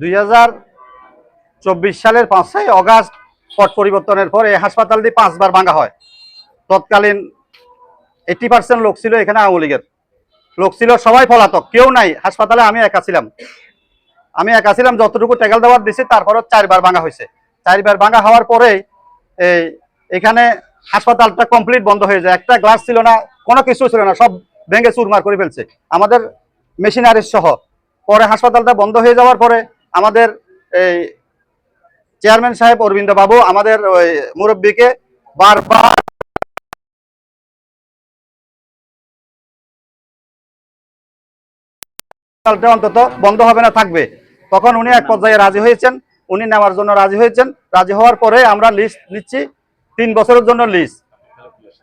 2024 সালের 5 অগাস্ট পট পরিবর্তনের পর এই হাসপাতালটি 5বার ভাঙা হয়। তৎকালীন 80% লোক ছিল এখানে আওয়ামী লীগের লোক ছিল, সবাই পলাতক, কেউ নাই হাসপাতালে। আমি একা ছিলাম যতটুকু টেকাল দেওয়ার দিছি। তারপরও 4বার ভাঙা হয়েছে। 4বার ভাঙা হওয়ার পরে এখানে হাসপাতালটা কমপ্লিট বন্ধ হয়ে যায়। একটা গ্লাস ছিল না, কোনো কিছু ছিল না, সব ভেঙে চুরমার করে ফেলছে আমাদের মেশিনারি সহ। পরে হাসপাতালটা বন্ধ হয়ে যাওয়ার পরে আমাদের এই চেয়ারম্যান সাহেব অরবিন্দ বাবু আমাদের ওই মুরব্বীকে বারবার অন্তত বন্ধ হবে না, থাকবে। তখন উনি এক পর্যায়ে রাজি হয়েছেন, উনি নেওয়ার জন্য রাজি হয়েছেন। রাজি হওয়ার পরে আমরা লিস্ট নিচ্ছি 3 বছরের জন্য লিস্ট।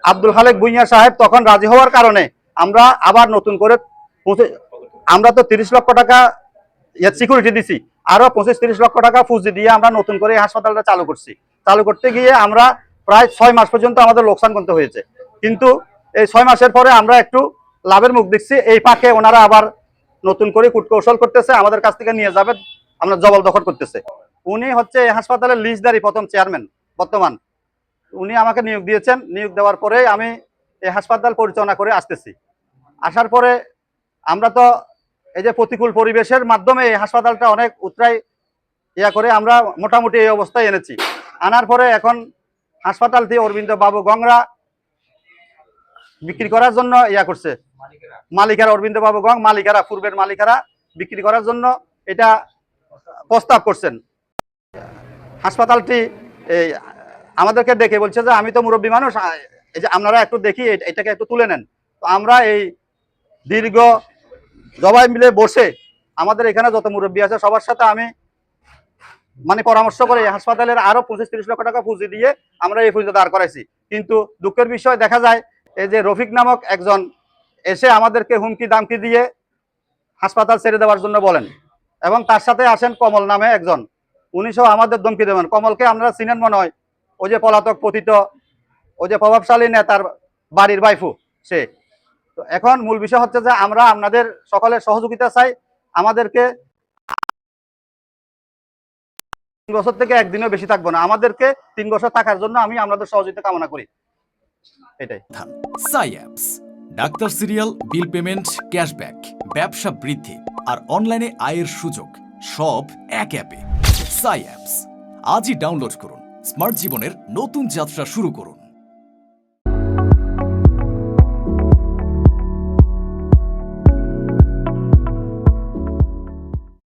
আব্দুল খালেক ভুঁইয়া সাহেব তখন রাজি হওয়ার কারণে আমরা আবার নতুন করে আমরা তো 30 লক্ষ টাকা সিকিউরিটি দিছি, আরো 25-30 লক্ষ টাকা পুঁজি দিয়ে আমরা নতুন করে হাসপাতালটা চালু করছি। চালু করতে গিয়ে আমরা প্রায় 6 মাস পর্যন্ত আমাদের লোকসান করতে হয়েছে। কিন্তু এই 6 মাসের পরে আমরা একটু লাভের মুখ দেখছি। এই পাকে ওনারা আবার নতুন করে কূটকৌশল করতেছে, আমাদের কাছ থেকে নিয়ে যাবে, আমরা জবরদখল করতেছে। উনি হচ্ছে এই হাসপাতালের লিস্টদারি প্রথম চেয়ারম্যান বর্তমান। উনি আমাকে নিয়োগ দিয়েছেন। নিয়োগ দেওয়ার পরে আমি এই হাসপাতাল পরিচালনা করে আসতেছি। আসার পরে আমরা তো এই যে প্রতিকূল পরিবেশের মাধ্যমে এই হাসপাতালটা অনেক উতরাই করে আমরা মোটামুটি এই অবস্থায় এনেছি। আনার পরে এখন হাসপাতালটি অরবিন্দ বাবু গংরা বিক্রি করার জন্য করছে। মালিকারা অরবিন্দ বাবু গং মালিকারা, পূর্বের মালিকারা বিক্রি করার জন্য এটা প্রস্তাব করছেন। হাসপাতালটি এই আমাদেরকে ডেকে বলছে যে আমি তো মুরব্বী মানুষ, এই যে আপনারা একটু দেখি এটাকে একটু তুলে নেন। তো আমরা এই দীর্ঘ সবাই মিলে বসে আমাদের এখানে যত মুরব্বী আছে সবার সাথে আমি পরামর্শ করে হাসপাতালের আরো 25-30 লক্ষ টাকা পুঁজি দিয়ে আমরা এই পুঁজিটা দাঁড় করাইছি। কিন্তু দুঃখের বিষয় দেখা যায় এই যে রফিক নামক একজন এসে আমাদেরকে হুমকি দামকি দিয়ে হাসপাতাল ছেড়ে দেওয়ার জন্য বলেন, এবং তার সাথে আসেন কমল নামে একজন, উনি সব আমাদের ধমকি দেবেন। কমলকে আমরা চিনেন মনে হয়, ওই যে পলাতক পতিত, ওই যে প্রভাবশালী নেতার বাড়ির বাইফু সে। তো এখন মূল বিষয় হচ্ছে যে আমরা আপনাদের সকলের সহযোগিতা চাই। আমাদেরকে 3 বছর থেকে একদিনও বেশি থাকবো না, আমাদেরকে 3 বছর থাকার জন্য আমি আপনাদের সহযোগিতা কামনা করি। এটাই। সাইঅ্যাপস, doctor serial, bill payment, cashback, ব্যবসা বৃদ্ধি আর অনলাইনে আয়ের সুযোগ সব এক অ্যাপে। সাইঅ্যাপস, আজই ডাউনলোড করুন। স্মার্ট জীবনের নতুন যাত্রা শুরু করুন।